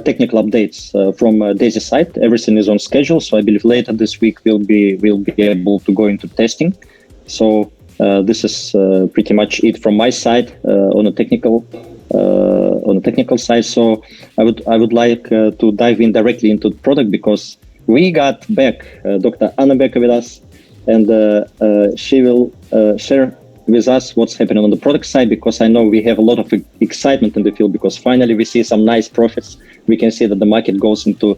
technical updates from DAISY side. Everything is on schedule, so I believe later this week we'll be able to go into testing. So this is pretty much it from my side on a technical side. So I would like to dive in directly into the product, because we got back Dr. Anna back with us, and she will share with us what's happening on the product side, because I know we have a lot of excitement in the field, because finally we see some nice profits. We can see that the market goes into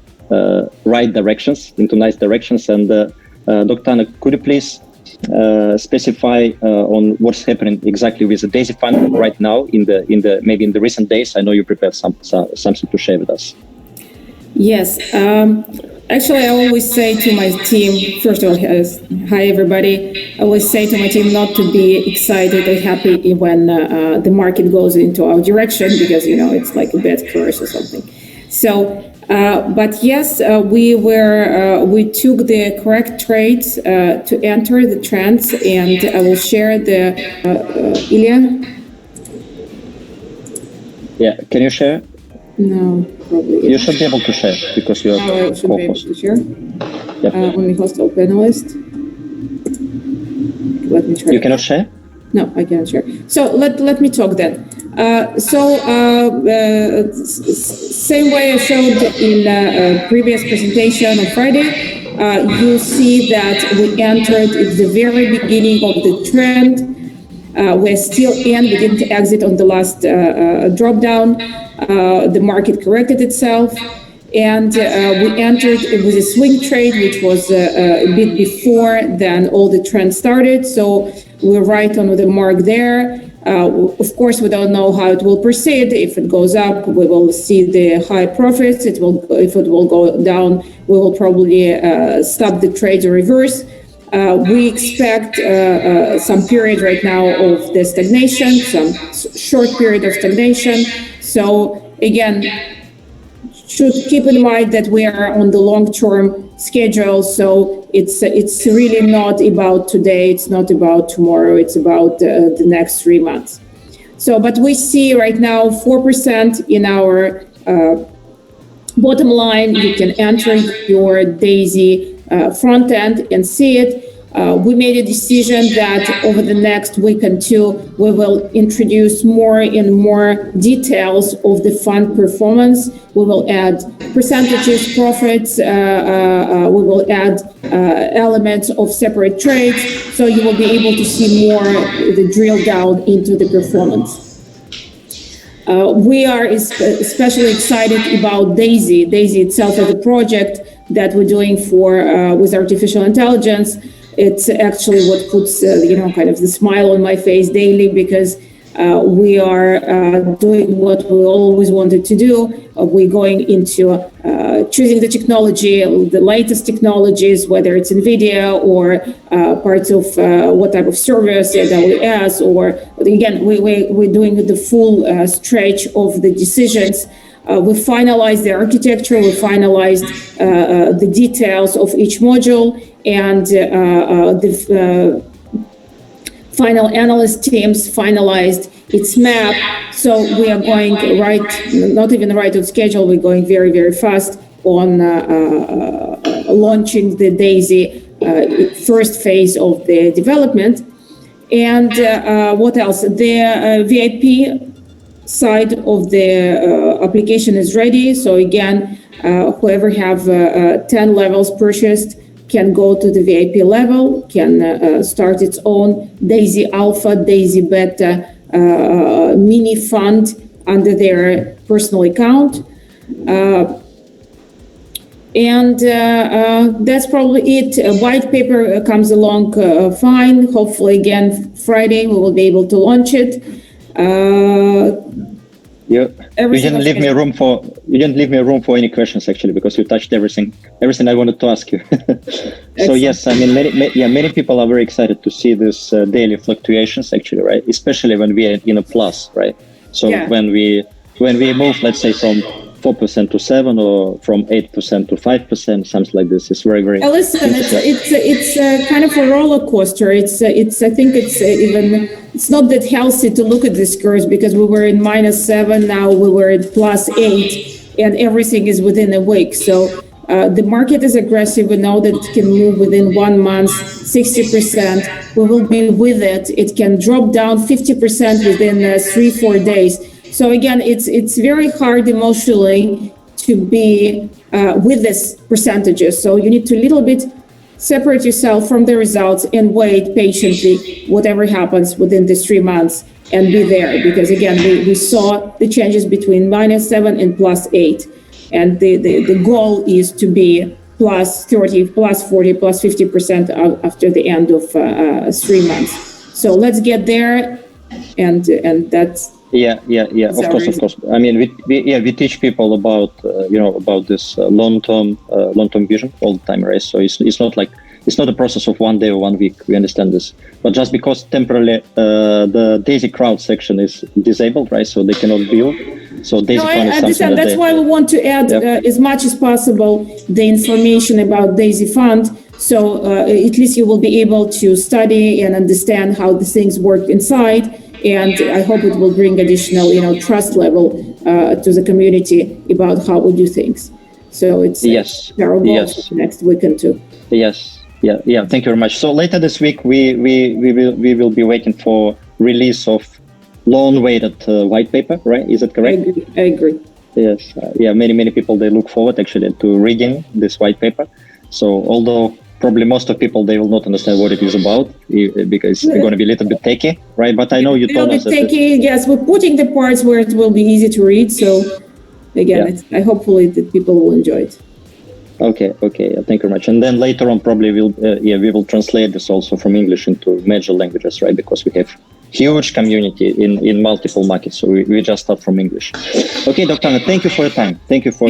right directions, into nice directions. And Dr. Anna, could you please specify on what's happening exactly with the DAISY fund right now in the maybe in the recent days? I know you prepared something to share with us. Yes. Actually, I always say to my team, first of all, hi everybody. I always say to my team not to be excited or happy when the market goes into our direction, because it's like a bad curse or something. So, but yes, we took the correct trades to enter the trends, and I will share the Ilya. Yeah, can you share? No, probably. You should be able to share, because you are I should be able to share. Yeah. Only hostile panelist. Let me try. You cannot share? No, I cannot share. So let me talk then. Same way I showed in previous presentation on Friday, you see that we entered at the very beginning of the trend. We're still in. We didn't exit on the last drop down. The market corrected itself, and we entered with a swing trade, which was a bit before then all the trend started. So we're right on the mark there. Of course, we don't know how it will proceed. If it goes up, we will see the high profits. If it will go down, we will probably stop the trade or reverse. We expect some period right now of the stagnation, some short period of stagnation. So again, should keep in mind that we are on the long-term schedule. So it's really not about today. It's not about tomorrow. It's about the next 3 months. So, but we see right now 4% in our bottom line. You can enter your DAISY front end and see it. We made a decision that over the next week and two, we will introduce more and more details of the fund performance. We will add percentages, profits. We will add elements of separate trades. So you will be able to see more the drill down into the performance. We are especially excited about DAISY. DAISY itself is a project that we're doing with artificial intelligence. It's actually what puts, kind of the smile on my face daily, because we are doing what we always wanted to do. We're going into choosing the technology, the latest technologies, whether it's NVIDIA or parts of what type of service, AWS, or again, we're doing the full stretch of the decisions. We finalized the architecture, we finalized the details of each module, and the final analyst teams finalized its map. So we are going not even right on schedule, we're going very, very fast on launching the DAISY first phase of the development. And what else? The VIP side of the application is ready. So again, whoever have 10 levels purchased can go to the VIP level, can start its own DAISY Alpha, DAISY Beta mini fund under their personal account. And that's probably it. A white paper comes along fine. Hopefully, again, Friday, we will be able to launch it. You didn't leave me room for any questions, actually, because you touched everything I wanted to ask you. So yes, I mean, many people are very excited to see this daily fluctuations, actually, right? Especially when we are in a plus, right? So when we move, let's say, from 4% to 7%, or from 8% to 5%, something like this. It's very, very. Listen, it's kind of a roller coaster. I think it's not that healthy to look at these curves, because we were in -7, now we were at +8, and everything is within a week. So the market is aggressive. We know that it can move within 1 month, 60%. We will be with it. It can drop down 50% within 3-4 days. So again, it's very hard emotionally to be with these percentages. So you need to a little bit separate yourself from the results and wait patiently, whatever happens within these 3 months, and be there. Because again, we saw the changes between -7 and +8. And the goal is to be +30, +40, +50% after the end of 3 months. So let's get there, and that's of course. I mean, we teach people about about this long-term vision all the time, right? So it's not like it's not a process of 1 day or 1 week. We understand this, but just because temporarily the DAISY crowd section is disabled, right? So they cannot build. So DAISY fund is I something understand. That's why we want to add as much as possible the information about DAISY fund. So at least you will be able to study and understand how the things work inside. And I hope it will bring additional, trust level to the community about how we do things. So it's our goal for next weekend too. Yes. Yeah. Thank you very much. So later this week, we will be waiting for release of long-awaited white paper, right? Is that correct? I agree. Yes. Many people, they look forward actually to reading this white paper. So although probably most of people, they will not understand what it is about because it's going to be a little bit techy, right? But I know you told us that... techy, yes, we're putting the parts where it will be easy to read. So again, I hopefully that people will enjoy it. Okay. Thank you very much. And then later on, probably we will translate this also from English into major languages, right? Because we have huge community in multiple markets. So we just start from English. Okay, Dr. Anna, thank you for your time. Thank you for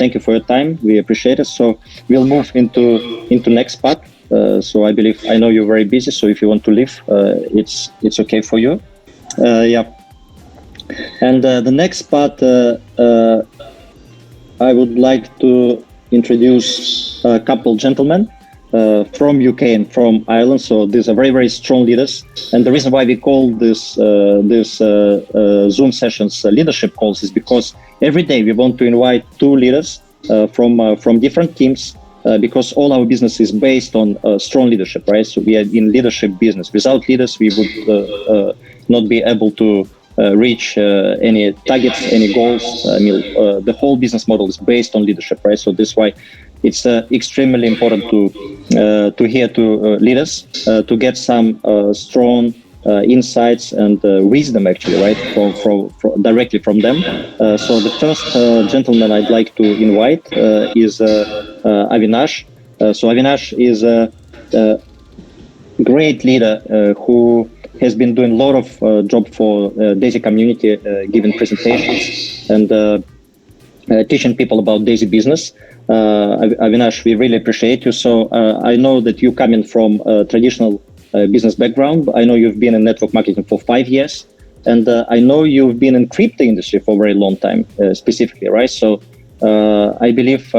thank you for your time. We appreciate it. So we'll move into next part. So I know you're very busy. So if you want to leave, it's okay for you. And the next part, I would like to introduce a couple gentlemen from UK and from Ireland. So these are very, very strong leaders. And the reason why we call this Zoom sessions leadership calls is because every day we want to invite 2 leaders from different teams because all our business is based on strong leadership, right? So we are in leadership business. Without leaders, we would not be able to reach any targets, any goals. I mean, the whole business model is based on leadership, right? So this is why it's extremely important to hear to leaders to get some strong insights and wisdom, actually, right, from directly from them. So the first gentleman I'd like to invite is Avinash. So Avinash is a great leader who has been doing a lot of job for DAISY community, giving presentations and teaching people about DAISY business. Avinash, we really appreciate you. So I know that you coming from a traditional business background. I know you've been in network marketing for 5 years, and I know you've been in crypto industry for a very long time, specifically, right? So I believe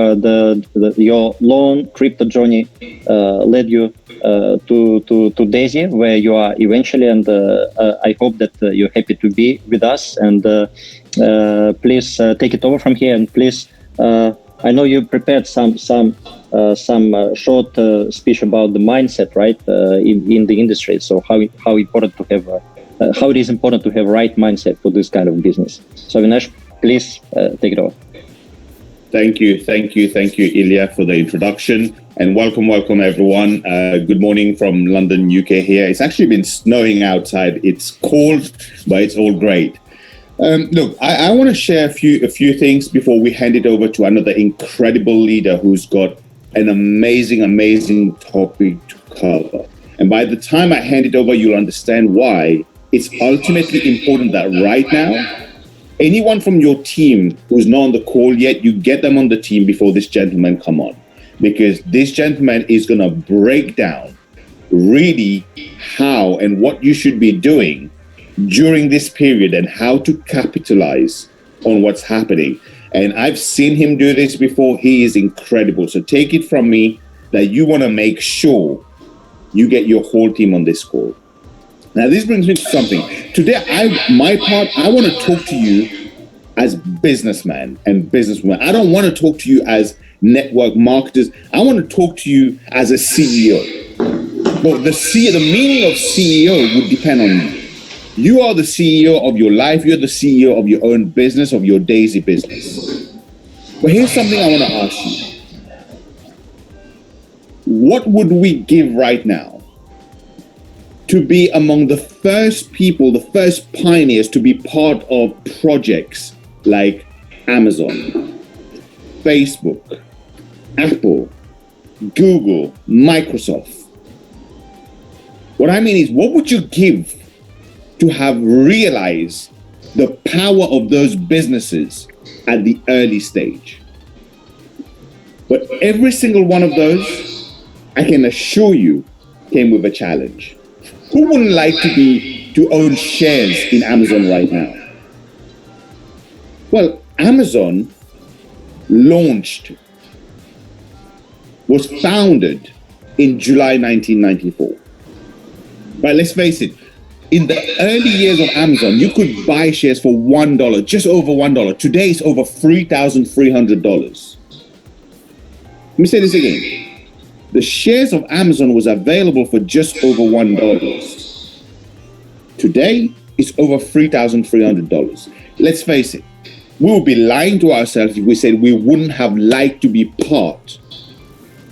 your long crypto journey led you to DAISY, where you are eventually, and I hope that you're happy to be with us. And please take it over from here, and please. I know you prepared some short speech about the mindset, right, in the industry. So how important to have how it is important to have right mindset for this kind of business. So Avinash, please take it over. Thank you, Ilya, for the introduction, and welcome everyone. Good morning from London, UK. Here, it's actually been snowing outside. It's cold, but it's all great. Look, I want to share a few things before we hand it over to another incredible leader who's got an amazing topic to cover. And by the time I hand it over, you'll understand why it's ultimately important that right now, anyone from your team who's not on the call yet, you get them on the team before this gentleman come on. Because this gentleman is going to break down really how and what you should be doing during this period and how to capitalize on what's happening. And I've seen him do this before. He is incredible. So take it from me that you want to make sure you get your whole team on this call. Now, this brings me to something. Today, I want to talk to you as businessmen and businesswomen. I don't want to talk to you as network marketers. I want to talk to you as a CEO. But the meaning of CEO would depend on you. You are the CEO of your life. You're the CEO of your own business, of your DAISY business. But here's something I want to ask you. What would we give right now to be among the first people, the first pioneers to be part of projects like Amazon, Facebook, Apple, Google, Microsoft? What I mean is, what would you give to have realized the power of those businesses at the early stage? But every single one of those, I can assure you, came with a challenge. Who wouldn't like to own shares in Amazon right now? Well, Amazon was founded in July 1994. But let's face it, in the early years of Amazon, you could buy shares for $1, just over $1. Today it's over $3,300. Let me say this again. The shares of Amazon was available for just over $1. Today it's over $3,300. Let's face it, we would be lying to ourselves if we said we wouldn't have liked to be part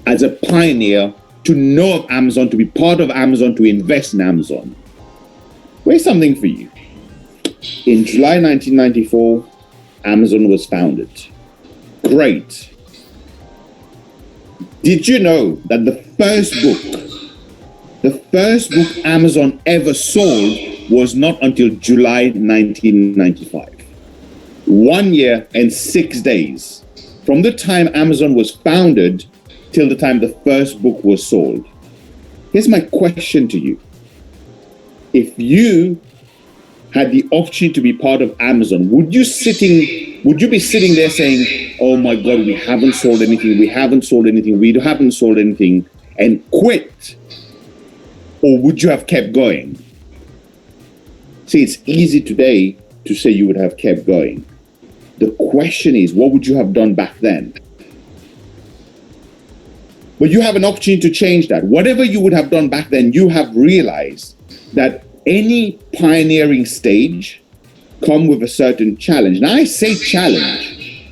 as a pioneer, to know of Amazon, to be part of Amazon, to invest in Amazon. Here's something for you. In July 1994, Amazon was founded. Great. Did you know that the first book Amazon ever sold was not until July 1995? 1 year and 6 days from the time Amazon was founded till the time the first book was sold. Here's my question to you. If you had the opportunity to be part of Amazon, would you be sitting there saying, oh my God, we haven't sold anything, we haven't sold anything, and quit? Or would you have kept going? See, it's easy today to say you would have kept going. The question is, what would you have done back then? But you have an opportunity to change that. Whatever you would have done back then, you have realized that any pioneering stage come with a certain challenge. Now I say challenge.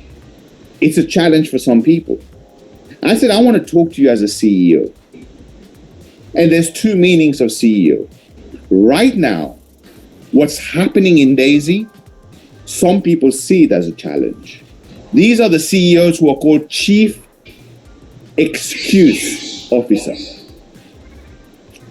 It's a challenge for some people. I said, I want to talk to you as a CEO. And there's two meanings of CEO. Right now, what's happening in DAISY, some people see it as a challenge. These are the CEOs who are called Chief Excuse Officer.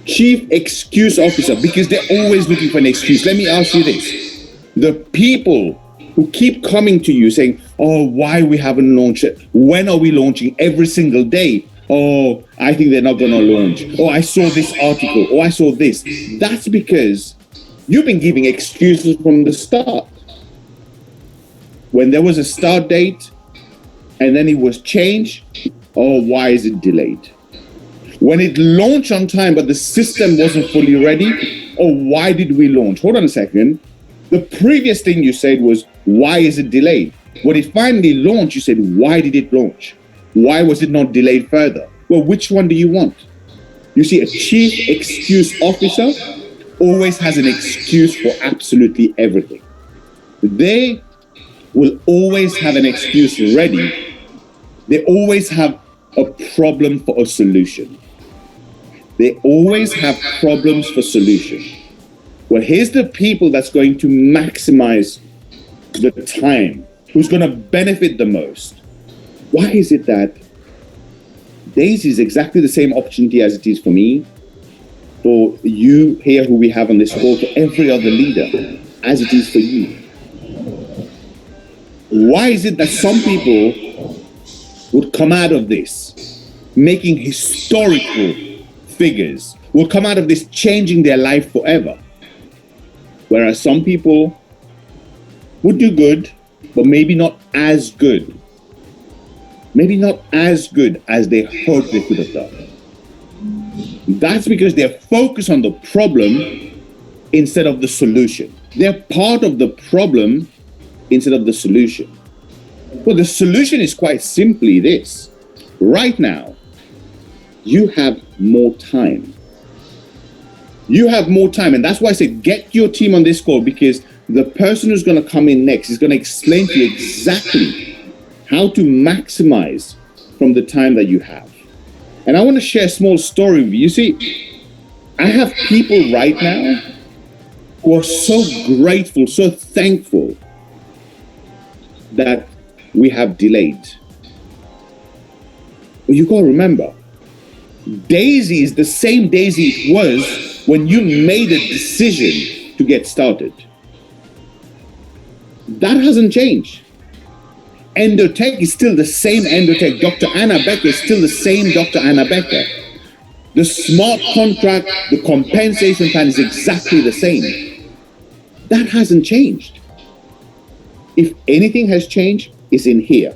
Chief Excuse Officer, because they're always looking for an excuse. Let me ask you this. The people who keep coming to you saying, oh, why we haven't launched it? When are we launching? Every single day. Oh, I think they're not going to launch. Oh, I saw this article. Oh, I saw this. That's because you've been giving excuses from the start. When there was a start date and then it was changed, oh, why is it delayed? When it launched on time, but the system wasn't fully ready, oh, why did we launch? Hold on a second. The previous thing you said was, why is it delayed? When it finally launched, you said, why did it launch? Why was it not delayed further? Well, which one do you want? You see, a Chief Excuse Officer always has an excuse for absolutely everything. They will always have an excuse ready. They always have a problem for a solution. They always have problems for solution. Well, here's the people that's going to maximize the time, who's going to benefit the most. Why is it that DAISY is exactly the same opportunity as it is for me, for you here who we have on this call, for every other leader, as it is for you? Why is it that some people would come out of this making historical figures, will come out of this changing their life forever, whereas some people would do good, but maybe not as good? Maybe not as good as they hoped they could have done. That's because they're focused on the problem instead of the solution. They're part of the problem instead of the solution? Well, the solution is quite simply this. Right now, you have more time. You have more time. And that's why I said get your team on this call, because the person who's going to come in next is going to explain to you exactly how to maximize from the time that you have. And I want to share a small story with you. You see, I have people right now who are so grateful, so thankful that we have delayed. But you got to remember, DAISY is the same DAISY it was when you made a decision to get started. That hasn't changed. Endotech is still the same Endotech. Dr. Anna Becker is still the same Dr. Anna Becker. The smart contract, the compensation plan is exactly the same. That hasn't changed. If anything has changed, it's in here.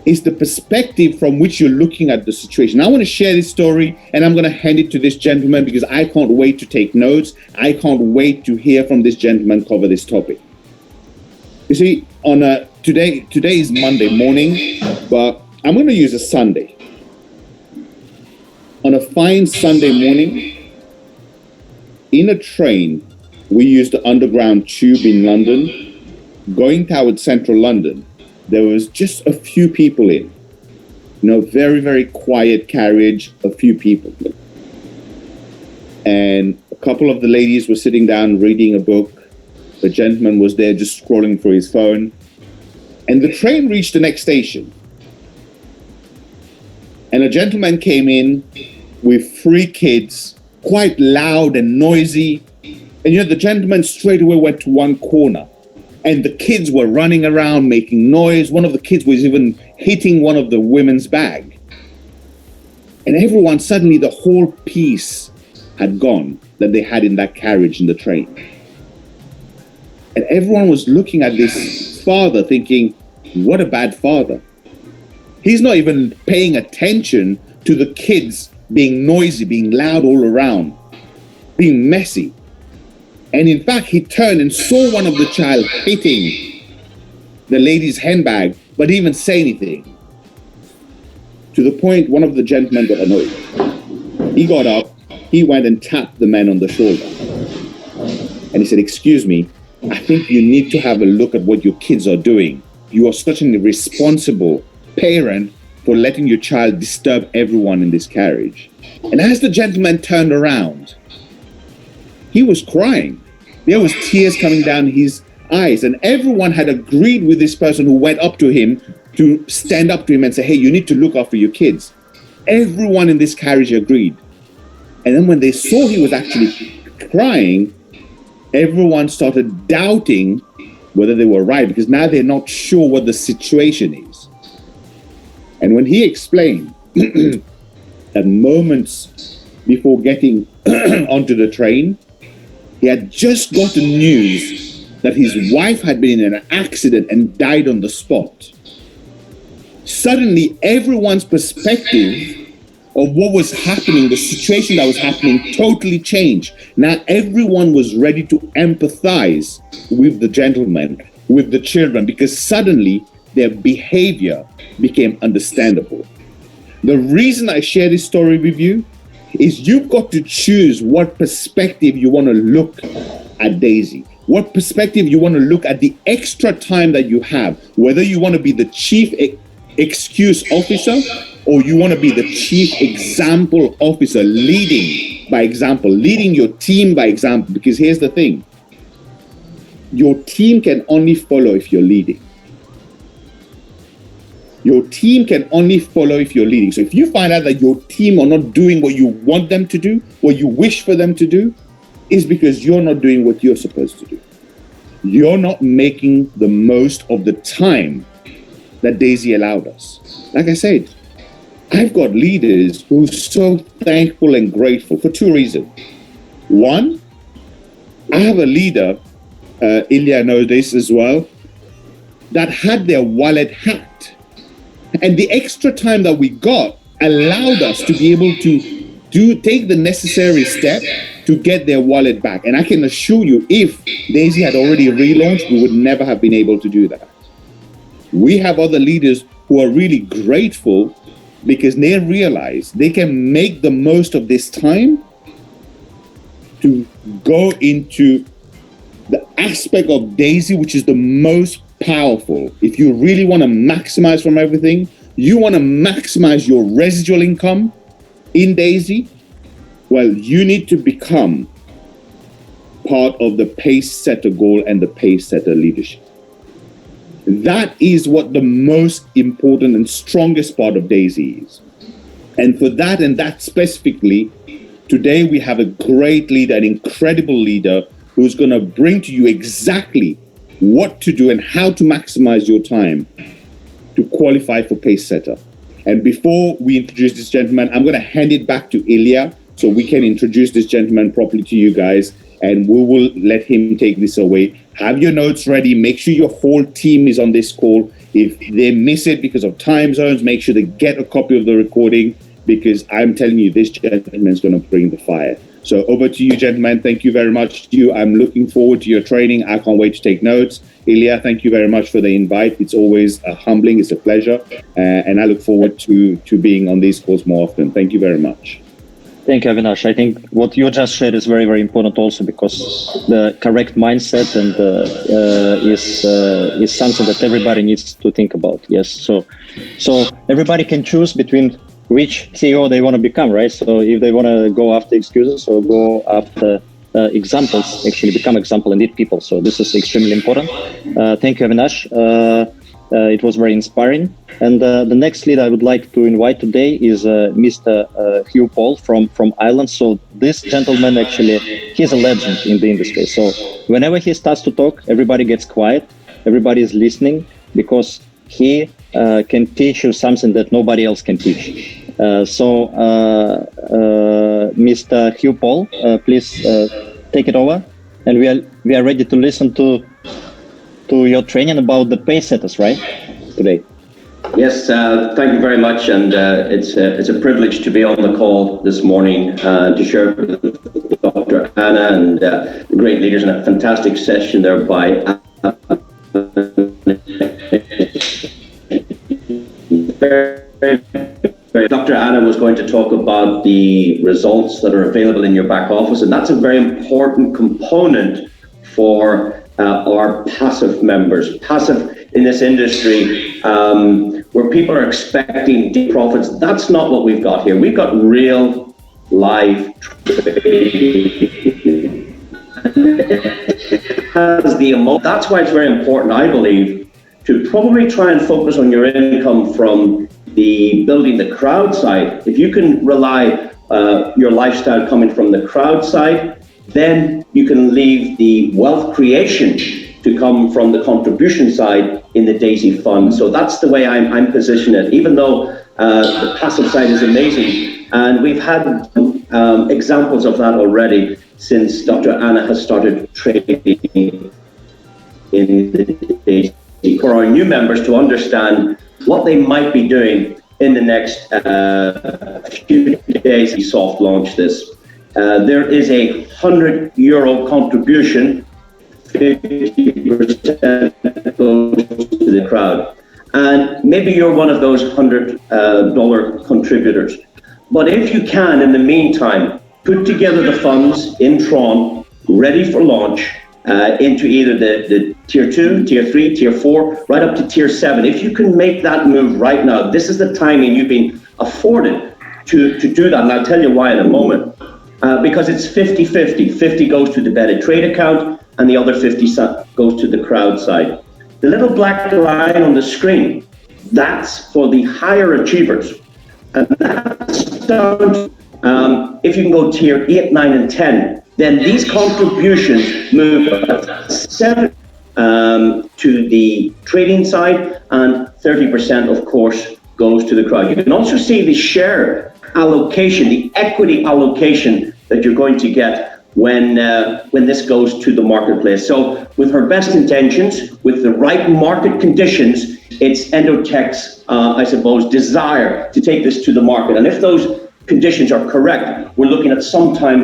It's the perspective from which you're looking at the situation. I want to share this story, and I'm going to hand it to this gentleman because I can't wait to take notes. I can't wait to hear from this gentleman cover this topic. You see, on today is Monday morning, but I'm going to use a Sunday. On a fine Sunday morning, in a train, we used the underground tube in London, going towards central London. There was just a few people in, very, very quiet carriage, a few people. And a couple of the ladies were sitting down reading a book. The gentleman was there just scrolling through his phone. And the train reached the next station. And a gentleman came in with 3 kids, quite loud and noisy. And the gentleman straight away went to one corner. And the kids were running around, making noise. One of the kids was even hitting one of the women's bag. And everyone, suddenly the whole peace had gone that they had in that carriage in the train. And everyone was looking at this father thinking, what a bad father. He's not even paying attention to the kids being noisy, being loud all around, being messy. And in fact, he turned and saw one of the child hitting the lady's handbag, but didn't even say anything. To the point, one of the gentlemen got annoyed. He got up, he went and tapped the man on the shoulder. And he said, excuse me, I think you need to have a look at what your kids are doing. You are such an irresponsible parent for letting your child disturb everyone in this carriage. And as the gentleman turned around, he was crying. There was tears coming down his eyes, and everyone had agreed with this person who went up to him to stand up to him and say, hey, you need to look after your kids. Everyone in this carriage agreed. And then when they saw he was actually crying, everyone started doubting whether they were right, because now they're not sure what the situation is. And when he explained that moments before getting onto the train, he had just gotten news that his wife had been in an accident and died on the spot. Suddenly, everyone's perspective of what was happening, the situation that was happening, totally changed. Now, everyone was ready to empathize with the gentleman, with the children, because suddenly their behavior became understandable. The reason I share this story with you is you've got to choose what perspective you want to look at DAISY, what perspective you want to look at the extra time that you have, whether you want to be the chief excuse officer or you want to be the chief example officer, leading by example, leading your team by example. Because here's the thing, your team can only follow if you're leading. Your team can only follow if you're leading. So if you find out that your team are not doing what you want them to do, what you wish for them to do, is because you're not doing what you're supposed to do. You're not making the most of the time that DAISY allowed us. Like I said, I've got leaders who are so thankful and grateful for 2 reasons. One, I have a leader, Ilya knows this as well, that had their wallet hacked. And the extra time that we got allowed us to be able to take the necessary step to get their wallet back. And I can assure you, if DAISY had already relaunched, we would never have been able to do that. We have other leaders who are really grateful because they realize they can make the most of this time to go into the aspect of DAISY, which is the most powerful. If you really want to maximize from everything, you want to maximize your residual income in DAISY, well, you need to become part of the pace setter goal and the pace setter leadership. That is what the most important and strongest part of DAISY is. And for that, and that specifically, today we have a great leader, an incredible leader, who's going to bring to you exactly what to do and how to maximize your time to qualify for pace setter. And before we introduce this gentleman, I'm going to hand it back to Ilya so we can introduce this gentleman properly to you guys, and we will let him take this away. Have your notes ready. Make sure your whole team is on this call. If they miss it because of time zones, make sure they get a copy of the recording, because I'm telling you, this gentleman is going to bring the fire. So over to you, gentlemen. Thank you very much to you. I'm looking forward to your training. I can't wait to take notes. Ilya, thank you very much for the invite. It's always humbling. It's a pleasure. And I look forward to being on these calls more often. Thank you very much. Thank you, Avinash. I think what you just shared is very, very important also, because the correct mindset and is something that everybody needs to think about. Yes. So everybody can choose between which CEO they want to become, right? So if they want to go after excuses or go after examples, actually become example and lead people. So this is extremely important. Thank you, Avinash. It was very inspiring. And the next lead I would like to invite today is Mr. Hugh Paul from Ireland. So this gentleman, actually, he's a legend in the industry. So whenever he starts to talk, everybody gets quiet. Everybody is listening, because he can teach you something that nobody else can teach. Mr. Hugh Paul, please take it over, and we are ready to listen to your training about the pace setters, right, today. Yes, thank you very much, and it's a privilege to be on the call this morning to share with Dr. Anna and the great leaders, and a fantastic session there by Dr. Anna was going to talk about the results that are available in your back office, and that's a very important component for our passive members. Passive in this industry, where people are expecting deep profits, that's not what we've got here. We've got real live trading. That's why it's very important, I believe, to probably try and focus on your income from the building the crowd side. If you can rely your lifestyle coming from the crowd side, then you can leave the wealth creation to come from the contribution side in the DAISY fund. So that's the way I'm positioning it, even though the passive side is amazing. And we've had examples of that already since Dr. Anna has started trading in the DAISY, for our new members to understand what they might be doing in the next few days. We soft launch this. There is a €100 contribution, 50% goes to the crowd. And maybe you're one of those $100 contributors. But if you can, in the meantime, put together the funds in Tron, ready for launch, into either the tier 2, tier 3, tier 4, right up to tier 7. If you can make that move right now, this is the timing you've been afforded to do that. And I'll tell you why in a moment. Because it's 50-50. 50 goes to the embedded trade account, and the other 50 goes to the crowd side. The little black line on the screen, that's for the higher achievers. And that's down, if you can go tier 8, 9, and 10, then these contributions move 7 to the trading side, and 30%, of course, goes to the crowd. You can also see the share allocation, the equity allocation that you're going to get when this goes to the marketplace. So with her best intentions, with the right market conditions, it's Endotech's, I suppose, desire to take this to the market. And if those conditions are correct, we're looking at sometime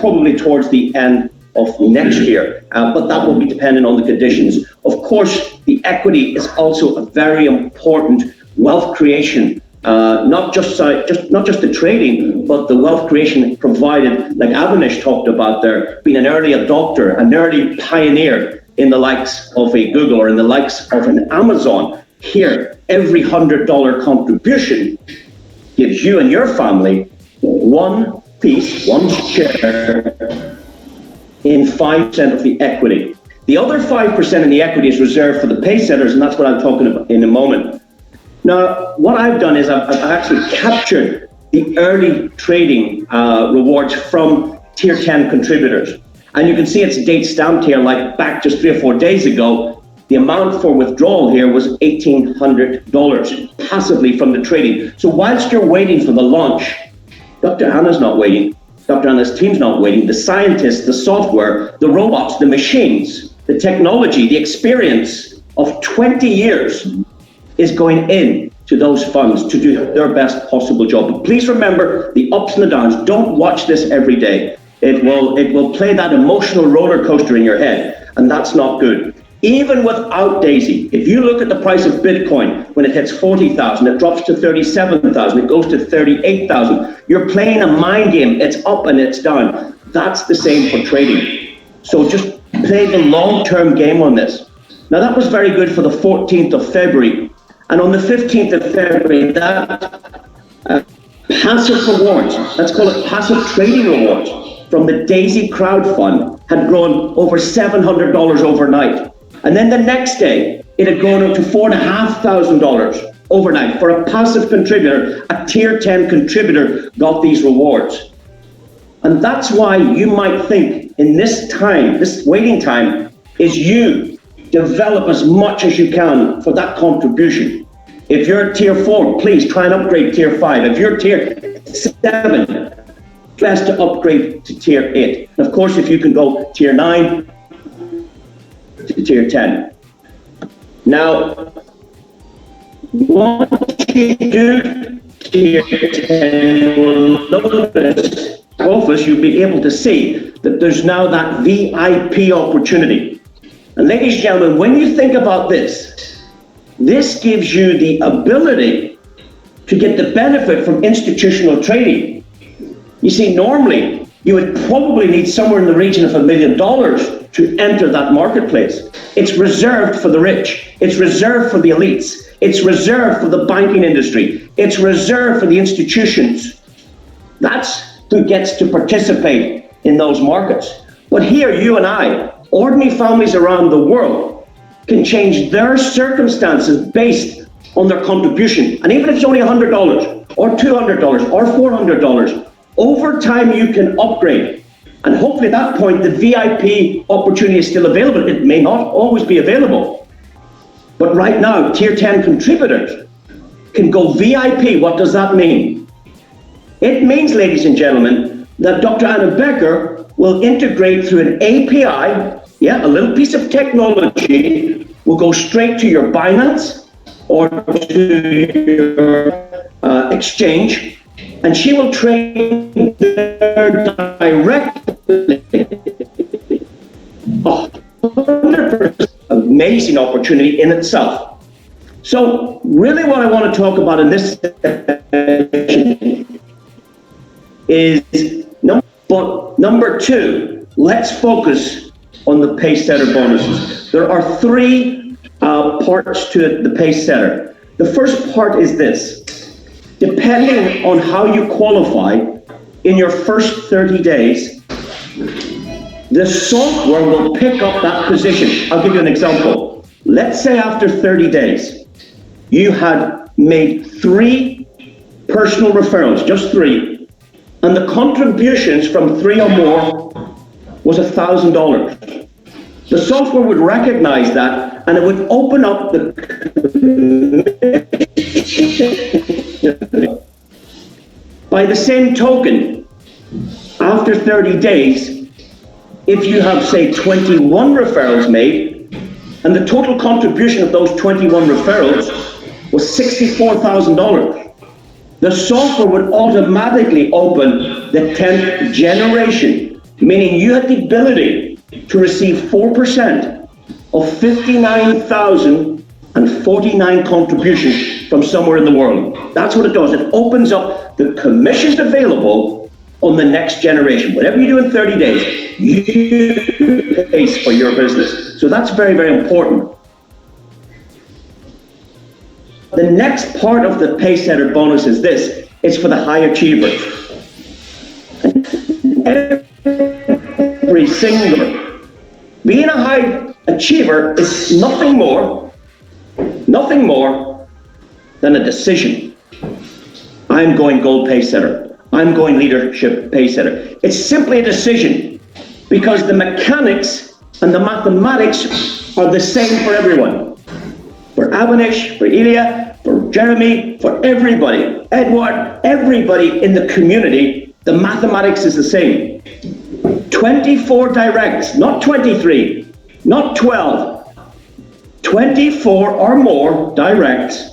probably towards the end of next year, but that will be dependent on the conditions. Of course, the equity is also a very important wealth creation, not just the trading, but the wealth creation provided, like Avinash talked about there, being an early adopter, an early pioneer in the likes of a Google or in the likes of an Amazon. Here, every $100 contribution gives you and your family one piece, one share in 5% of the equity. The other 5% in the equity is reserved for the pay setters, and that's what I'm talking about in a moment. Now, what I've done is I've actually captured the early trading rewards from tier 10 contributors. And you can see it's date stamped here, like back just 3 or 4 days ago. The amount for withdrawal here was $1,800 passively from the trading. So whilst you're waiting for the launch, Dr. Anna's not waiting. Dr. Anna's team's not waiting. The scientists, the software, the robots, the machines, the technology, the experience of 20 years is going in to those funds to do their best possible job. But please remember the ups and the downs. Don't watch this every day. It will play that emotional roller coaster in your head, and that's not good. Even without DAISY, if you look at the price of Bitcoin, when it hits 40,000, it drops to 37,000, it goes to 38,000. You're playing a mind game. It's up and it's down. That's the same for trading. So just play the long-term game on this. Now that was very good for the 14th of February. And on the 15th of February, that passive rewards, let's call it passive trading rewards, from the DAISY crowd fund had grown over $700 overnight. And then the next day, it had grown up to $4,500 overnight. For a passive contributor, a tier 10 contributor got these rewards. And that's why you might think in this time, this waiting time, is you develop as much as you can for that contribution. If you're tier 4, please try and upgrade tier 5. If you're tier 7, best to upgrade to tier 8. And of course, if you can go tier 9 to tier 10. Now, once you do tier 10, you will notice office, you'll be able to see that there's now that VIP opportunity. And ladies and gentlemen, when you think about this, this gives you the ability to get the benefit from institutional trading. You see, normally you would probably need somewhere in the region of $1 million to enter that marketplace. It's reserved for the rich. It's reserved for the elites. It's reserved for the banking industry. It's reserved for the institutions. That's who gets to participate in those markets. But here, you and I, ordinary families around the world, can change their circumstances based on their contribution. And even if it's only $100 or $200 or $400, over time you can upgrade. And hopefully at that point, the VIP opportunity is still available. It may not always be available. But right now, tier 10 contributors can go VIP. What does that mean? It means, ladies and gentlemen, that Dr. Anna Becker will integrate through an API, a little piece of technology, will go straight to your Binance or to your exchange, and she will trade there directly. 100% amazing opportunity in itself. So really what I want to talk about in this session is number two, let's focus on the pace setter bonuses. There are three parts to the pace setter. The first part is this. Depending on how you qualify in your first 30 days, the software will pick up that position. I'll give you an example. Let's say after 30 days, you had made 3 personal referrals, just 3, and the contributions from 3 or more was $1,000. The software would recognize that, and it would open up the by the same token, after 30 days, if you have, say, 21 referrals made, and the total contribution of those 21 referrals was $64,000, the software would automatically open the 10th generation, meaning you had the ability to receive 4% of 59,049 contributions from somewhere in the world. That's what it does. It opens up the commissions available on the next generation. Whatever you do in 30 days, you pay for your business. So that's very, very important. The next part of the Paysetter bonus is this. It's for the high achievers. Every single. Being a high achiever is nothing more than a decision. I'm going gold Paysetter. I'm going leadership Paysetter. It's simply a decision because the mechanics and the mathematics are the same for everyone. For Avanish, for Ilya, for Jeremy, for everybody, Edward, everybody in the community, the mathematics is the same. 24 directs, not 23, not 12, 24 or more directs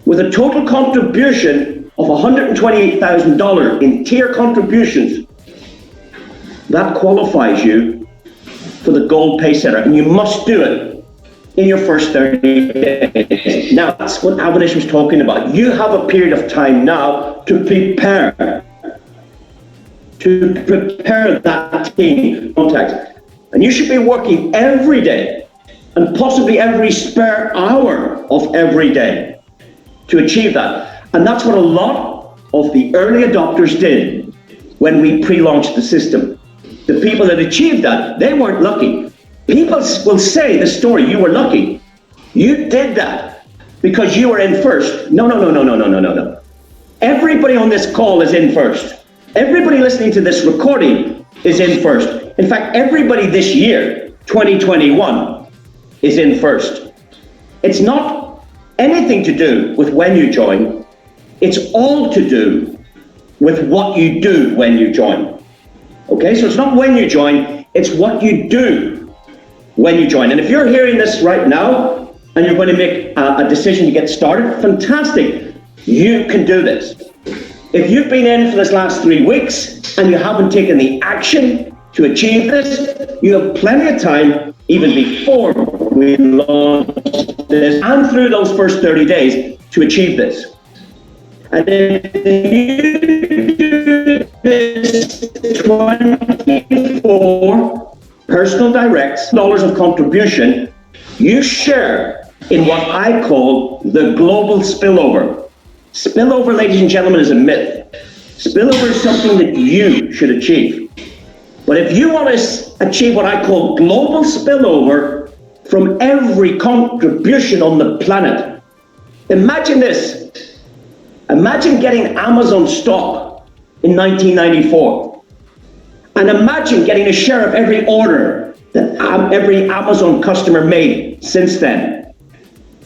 with a total contribution of $128,000 in tier contributions. That qualifies you for the gold Paysetter, and you must do it in your first 30 days. Now, that's what Avanish was talking about. You have a period of time now to prepare that team contact. And you should be working every day and possibly every spare hour of every day to achieve that. And that's what a lot of the early adopters did when we pre-launched the system. The people that achieved that, they weren't lucky. People will say the story, you were lucky. You did that because you were in first. No. Everybody on this call is in first. Everybody listening to this recording is in first. In fact, everybody this year, 2021, is in first. It's not anything to do with when you join. It's all to do with what you do when you join. Okay, so it's not when you join, it's what you do when you join. And if you're hearing this right now and you're going to make a decision to get started, fantastic, you can do this. If you've been in for this last 3 weeks and you haven't taken the action to achieve this, you have plenty of time even before we launch this and through those first 30 days to achieve this. And if you do this 24 personal directs, dollars of contribution, you share in what I call the global spillover. Spillover, ladies and gentlemen, is a myth. Spillover is something that you should achieve. But if you want to achieve what I call global spillover from every contribution on the planet, imagine this. Imagine getting Amazon stock in 1994. And imagine getting a share of every order that every Amazon customer made since then.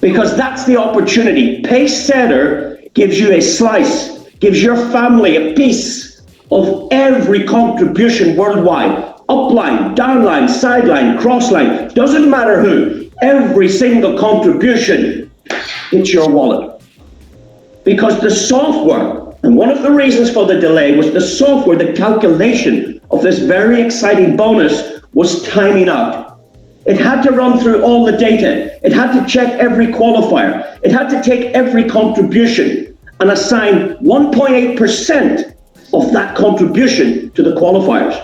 Because that's the opportunity. Paysetter gives you a slice, gives your family a piece of every contribution worldwide. Upline, downline, sideline, crossline, doesn't matter who. Every single contribution hits your wallet. Because the software, and one of the reasons for the delay was the software, the calculation of this very exciting bonus was timing out. It had to run through all the data. It had to check every qualifier. It had to take every contribution and assign 1.8% of that contribution to the qualifiers.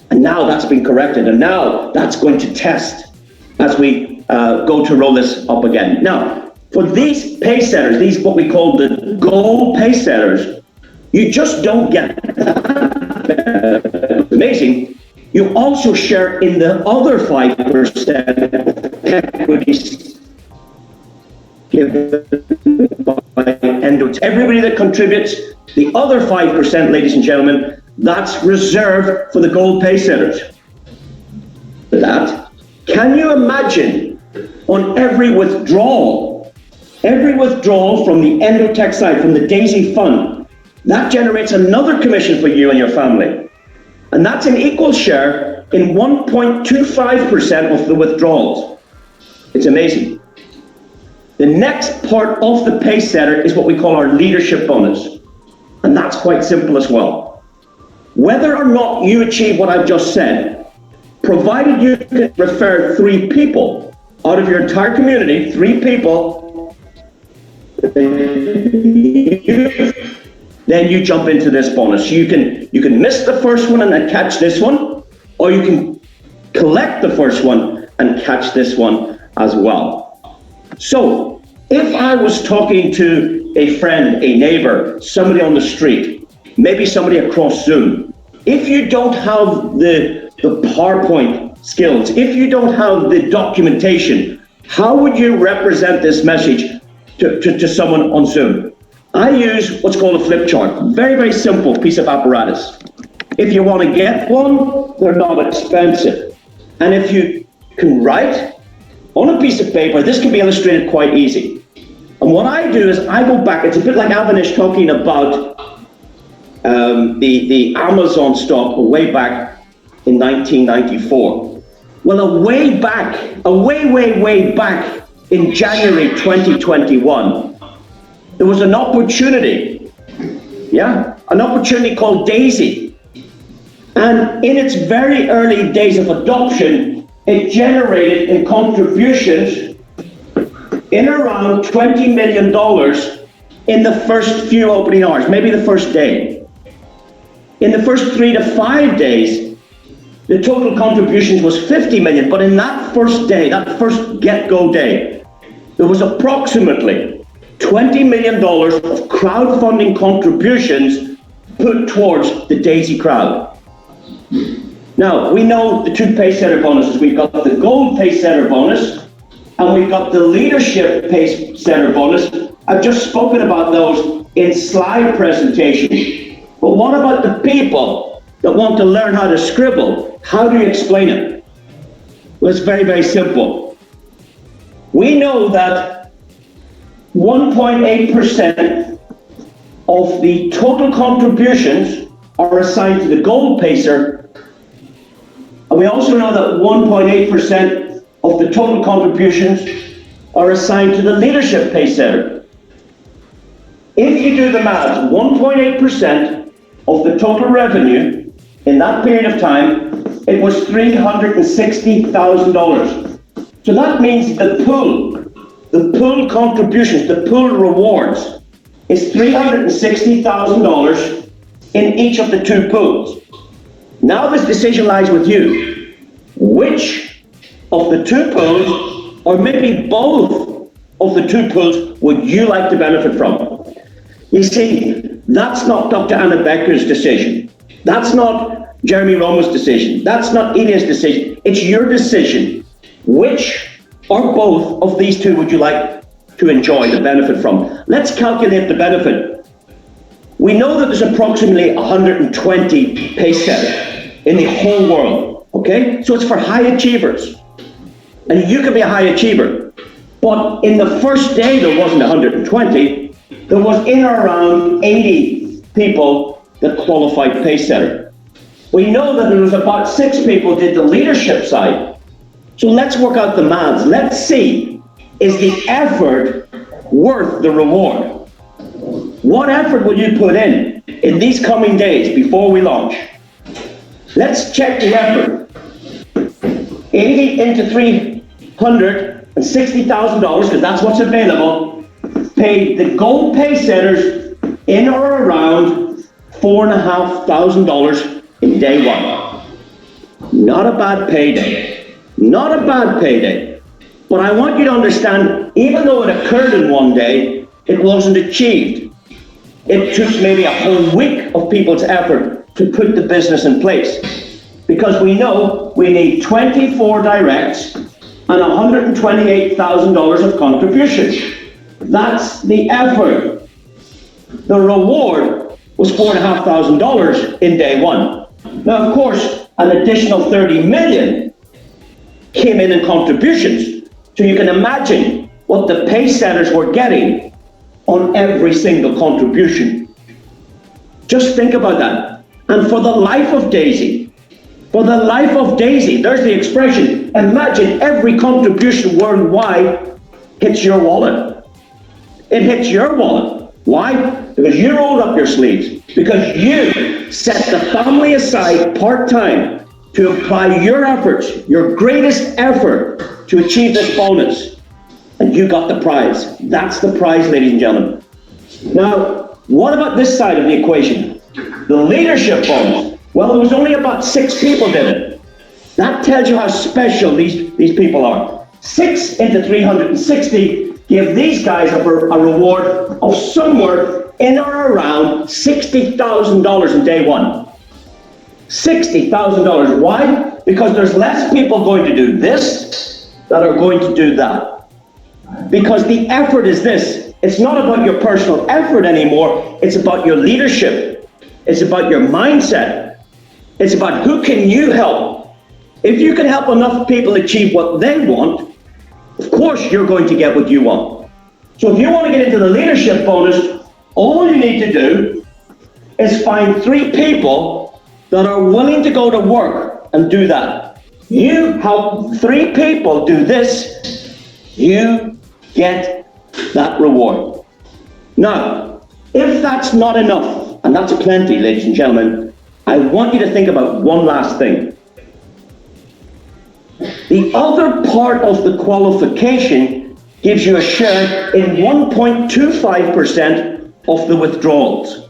And now that's been corrected, and now that's going to test as we go to roll this up again. Now, for these Paysetters, these what we call the gold Paysetters, you just don't get that. Amazing. You also share in the other 5% equities given by Endo. Everybody that contributes, the other 5%, ladies and gentlemen, that's reserved for the gold Paysetters. That, can you imagine on every withdrawal from the Endotech side, from the DAISY fund, that generates another commission for you and your family. And that's an equal share in 1.25% of the withdrawals. It's amazing. The next part of the pace setter is what we call our leadership bonus. And that's quite simple as well. Whether or not you achieve what I've just said, provided you can refer 3 people out of your entire community, 3 people, then you jump into this bonus. You can miss the first one and then catch this one, or you can collect the first one and catch this one as well. So if I was talking to a friend, a neighbor, somebody on the street, maybe somebody across Zoom, if you don't have the PowerPoint skills, if you don't have the documentation, how would you represent this message to someone on Zoom? I use what's called a flip chart. Very, very simple piece of apparatus. If you want to get one, they're not expensive. And if you can write on a piece of paper, this can be illustrated quite easy. And what I do is I go back, it's a bit like Avanish talking about the Amazon stock way back in 1994. Well, way back in January 2021, there was an opportunity, an opportunity called DAISY. And in its very early days of adoption, it generated in contributions in around $20 million in the first few opening hours, maybe the first day. In the first 3 to 5 days, the total contributions was 50 million, but in that first day, that first get-go day, there was approximately $20 million of crowdfunding contributions put towards the DAISY crowd. Now, we know the 2 pace setter bonuses. We've got the gold pace setter bonus, and we've got the leadership pace setter bonus. I've just spoken about those in slide presentation. But what about the people that want to learn how to scribble? How do you explain it? Well, it's very, very simple. We know that 1.8% of the total contributions are assigned to the gold pacer, and we also know that 1.8% of the total contributions are assigned to the leadership pace setter. If you do the math, 1.8% of the total revenue in that period of time, it was $360,000. So that means the pool contributions, the pool rewards is $360,000 in each of the 2 pools. Now this decision lies with you. Which of the 2 pools, or maybe both of the 2 pools, would you like to benefit from? You see, that's not Dr. Anna Becker's decision. That's not Jeremy Roma's decision. That's not Ilya's decision. It's your decision. Which or both of these 2 would you like to enjoy the benefit from? Let's calculate the benefit. We know that there's approximately 120 pace setters in the whole world, okay? So it's for high achievers. And you can be a high achiever. But in the first day, there wasn't 120. There was in or around 80 people that qualified pace setter. We know that there was about 6 people did the leadership side. So let's work out the maths. Let's see, is the effort worth the reward? What effort will you put in these coming days before we launch? Let's check the effort. 80 into $360,000, because that's what's available, paid the gold pace setters in or around $4,500 in day 1. Not a bad payday. Not a bad payday. But I want you to understand, even though it occurred in one day, it wasn't achieved. It took maybe a whole week of people's effort to put the business in place. Because we know we need 24 directs and $128,000 of contributions. That's the effort. The reward was $4,500 in day 1. Now, of course, an additional 30 million came in contributions. So you can imagine what the pace setters were getting on every single contribution. Just think about that. And for the life of DAISY, there's the expression, imagine every contribution worldwide hits your wallet. it hits your wallet. Why? Because you rolled up your sleeves, because you set the family aside part-time to apply your efforts, your greatest effort to achieve this bonus. And you got the prize. That's the prize, ladies and gentlemen. Now, what about this side of the equation? The leadership bonus. Well, there was only about 6 people did it. That tells you how special these people are. 6 into 360 give these guys a reward of somewhere in or around $60,000 in day one. $60,000. Why? Because there's less people going to do this that are going to do that. Because the effort is this. It's not about your personal effort anymore. It's about your leadership. It's about your mindset. It's about who can you help. If you can help enough people achieve what they want, of course you're going to get what you want. So if you want to get into the leadership bonus, all you need to do is find 3 people that are willing to go to work and do that. You help 3 people do this, you get that reward. Now, if that's not enough, and that's plenty, ladies and gentlemen, I want you to think about one last thing. The other part of the qualification gives you a share in 1.25% of the withdrawals.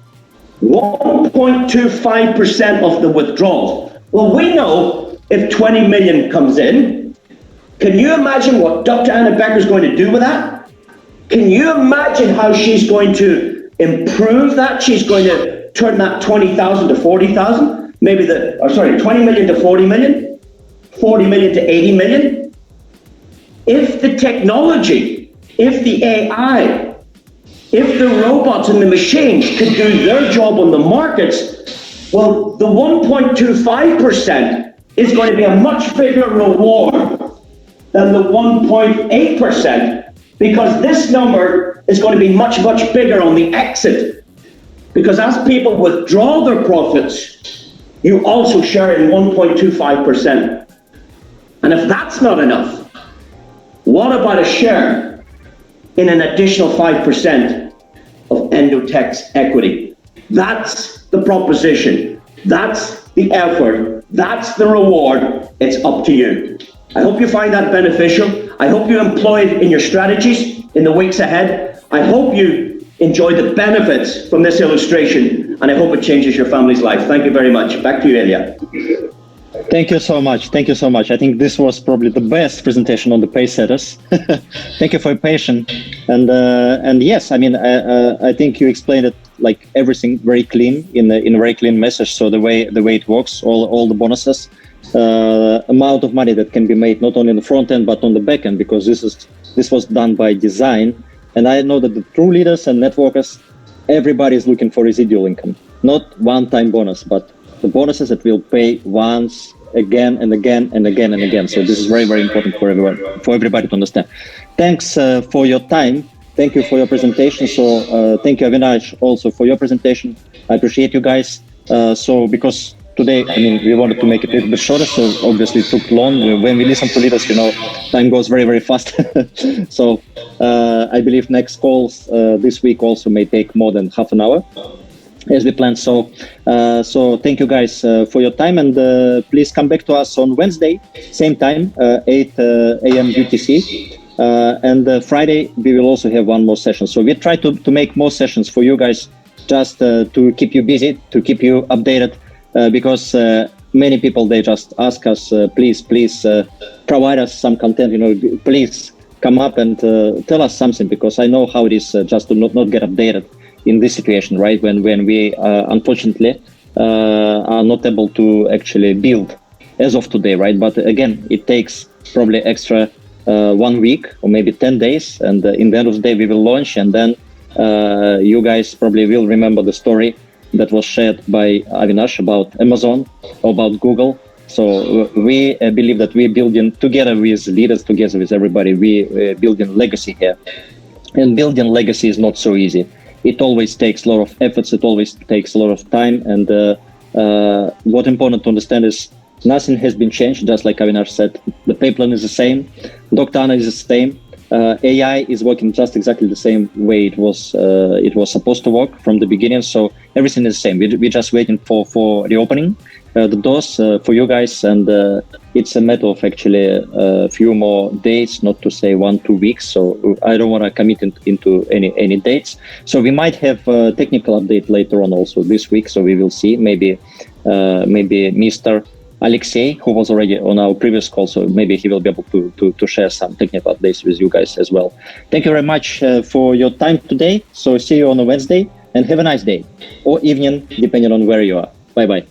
1.25% of the withdrawals. Well, we know if 20 million comes in, can you imagine what Dr. Anna Becker is going to do with that? Can you imagine how she's going to improve that? She's going to turn that 20,000 to 40,000, 20 million to 40 million, 40 million to 80 million. If the technology, if the AI, if the robots and the machines could do their job on the markets, well, the 1.25% is going to be a much bigger reward than the 1.8%, because this number is going to be much, much bigger on the exit. Because as people withdraw their profits, you also share in 1.25%. And if that's not enough, what about a share in an additional 5% of Endotech's equity? That's the proposition. That's the effort. That's the reward. It's up to you. I hope you find that beneficial. I hope you employ it in your strategies in the weeks ahead. I hope you enjoy the benefits from this illustration, and I hope it changes your family's life. Thank you very much. Back to you, Ilya. Thank you so much. Thank you so much. I think this was probably the best presentation on the pay setters. Thank you for your patience. And yes, I mean, I think you explained it like everything very clean in a very clean message. So the way it works, all the bonuses, amount of money that can be made not only in the front end but on the back end, because this was done by design. And I know that the true leaders and networkers, everybody is looking for residual income, not one-time bonus, but the bonuses that will pay once, again and again and again and again. So this is very, very important for everyone, for everybody to understand. Thanks for your time. Thank you for your presentation. So thank you, Avinash, also for your presentation. I appreciate you guys. So because today, I mean, we wanted to make it a little bit shorter, so obviously it took long. When we listen to leaders, you know, time goes very, very fast. So I believe next calls this week also may take more than half an hour, as we planned. So thank you guys for your time, and please come back to us on Wednesday, same time, 8 a.m. UTC. And Friday, we will also have one more session. So we try to make more sessions for you guys, just to keep you busy, to keep you updated, because many people, they just ask us, please provide us some content, you know, please come up and tell us something, because I know how it is just to not get updated in this situation, right? When we unfortunately are not able to actually build as of today, right? But again, it takes probably extra 1 week or maybe 10 days, and in the end of the day we will launch, and then you guys probably will remember the story that was shared by Avinash about Amazon, about Google. So we believe that we're building together with leaders, together with everybody, we building legacy here, and building legacy is not so easy. It always takes a lot of efforts, it always takes a lot of time, and what's important to understand is nothing has been changed, just like Avinash said. The pay plan is the same, Dr. Anna is the same, AI is working just exactly the same way it was supposed to work from the beginning. So everything is the same. We're just waiting for reopening the doors for you guys, and it's a matter of actually a few more days, not to say 1-2 weeks. So I don't want to commit into any dates. So we might have a technical update later on also this week. So we will see. Maybe Mr. Alexei, who was already on our previous call, so maybe he will be able to share some technical updates with you guys as well. Thank you very much for your time today. So see you on a Wednesday, and have a nice day or evening, depending on where you are. Bye-bye.